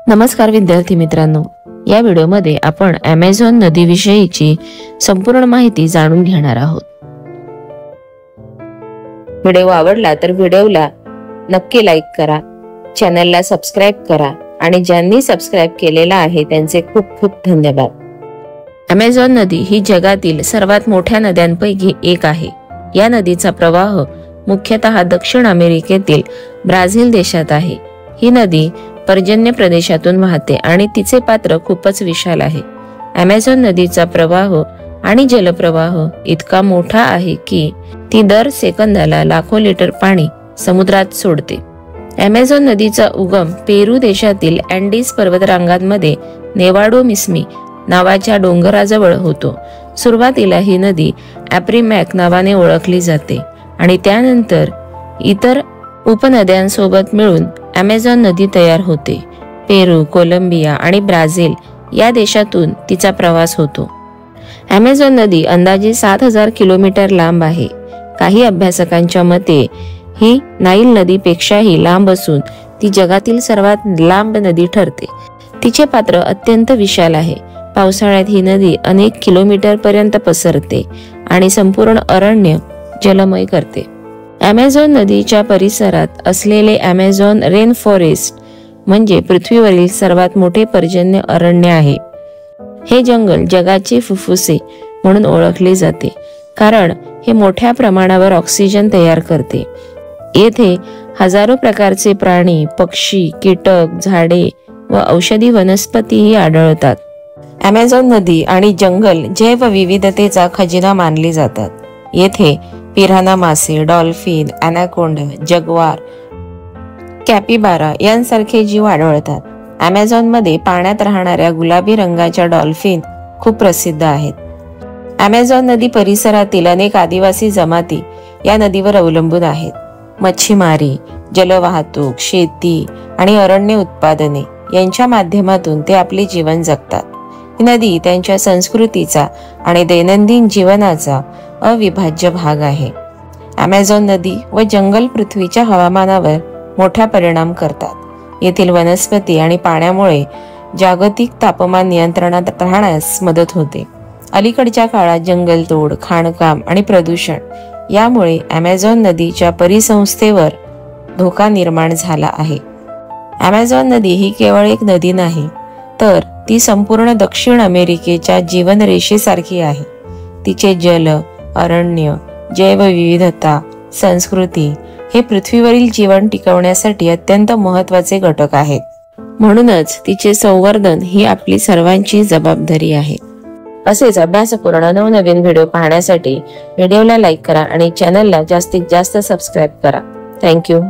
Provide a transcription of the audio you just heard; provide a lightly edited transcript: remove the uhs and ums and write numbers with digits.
नमस्कार विद्यार्थी मित्रांनो, या व्हिडिओमध्ये आपण ॲमेझॉन नदीविषयीची संपूर्ण माहिती जाणून घेणार आहोत। व्हिडिओ आवडला तर व्हिडिओला नक्की लाईक करा, चॅनलला सबस्क्राइब करा आणि ज्यांनी सबस्क्राइब केलेला आहे त्यांचे खूप खूप धन्यवाद। ॲमेझॉन नदी ही जगातील सर्वात मोठ्या नद्यांपैकी एक आहे। या नदीचा प्रवाह मुख्यतः दक्षिण अमेरिकेतील ब्राझील देशात आहे। ही नदी पर्जन्य प्रदेशातून वाहते आणि तिचे पात्र खूपच विशाल आहे। ॲमेझॉन नदीचा प्रवाह आणि जलप्रवाह इतका मोठा आहे की ती दर सेकंदाला लाखो लिटर पाणी समुद्रात सोडते। ॲमेझॉन नदीचा उगम पेरू देशातील अँडीज पर्वतरांगांमध्ये नेवाडो मिस्मी नावाच्या डोंगराजवळ होतो। सुरुवातीला ही नदी ॲप्रीमॅक नावाने ओळखली जाते आणि त्यानंतर इतर उपनद्यांसोबत मिळून ॲमेझॉन नदी तयार होते। पेरू, कोलंबिया आणि ब्राझील या देशातून तिचा प्रवास होतो। ॲमेझॉन नदी अंदाजे 7000 किलोमीटर लांब आहे। काही अभ्यासकांच्या मते ही नाईल नदीपेक्षाही लांब असून ती जगातील सर्वात लांब नदी ठरते। तिचे पात्र अत्यंत विशाल आहे। पावसाळ्यात ही नदी अनेक किलोमीटर पर्यंत पसरते आणि संपूर्ण अरण्य जलमय करते। ॲमेझॉन नदीच्या परिसरात असलेले ॲमेझॉन रेन फॉरेस्ट म्हणजे पृथ्वीवरील सर्वात मोठे पर्जन्य अरण्य आहे। हे जंगल जगाचे फुफ्फुसे म्हणून ओळखले जाते कारण हे मोठ्या प्रमाणावर ऑक्सिजन तयार करते। येथे हजारो प्रकारचे प्राणी, पक्षी, कीटक, झाडे व औषधी वनस्पतीही आढळतात। ॲमेझॉन नदी आणि जंगल जैवविविधतेचा खजिना मानली जातात। येथे पिरान्हा मासे, डॉल्फिन, ॲनाकोंडा, जगवार, कॅपिबारा यांसारखे जीव आढळतात। ॲमेझॉनमध्ये पाण्यात राहणाऱ्या गुलाबी रंगाच्या डॉल्फिन खूप प्रसिद्ध आहेत। ॲमेझॉन नदी परिसरातील अनेक आदिवासी जमाती या नदीवर अवलंबून आहेत। मच्छीमारी, जलवाहतूक, शेती आणि अरण्य उत्पादने यांच्या माध्यमातून ते आपले जीवन जगतात। ही नदी त्यांच्या संस्कृतीचा आणि दैनंदिन जीवनाचा अविभाज्य भाग आहे। ॲमेझॉन नदी व जंगल पृथ्वीच्या हवामानावर मोठा परिणाम करतात। येथील वनस्पती आणि पाण्यामुळे जागतिक तापमान नियंत्रणात राहण्यास मदत होते। अलीकडच्या काळात जंगलतोड, खाणकाम आणि प्रदूषण यामुळे ॲमेझॉन नदीच्या परिसंस्थेवर धोका निर्माण झाला आहे। ॲमेझॉन नदी ही केवळ एक नदी नाही, तर ती संपूर्ण दक्षिण अमेरिकेच्या जीवनरेषेसारखी आहे। तिचे जल, अरण्य, जैवविविधता, संस्कृती हे पृथ्वीवरील जीवन टिकवण्यासाठी अत्यंत महत्त्वाचे घटक आहेत। म्हणूनच तिचे संवर्धन ही आपली सर्वांची जबाबदारी आहे। असेच अभ्यासपूर्ण नवनवीन व्हिडिओ पाहण्यासाठी व्हिडिओला लाईक करा आणि चॅनलला जास्तीत जास्त सबस्क्राइब करा। थँक्यू।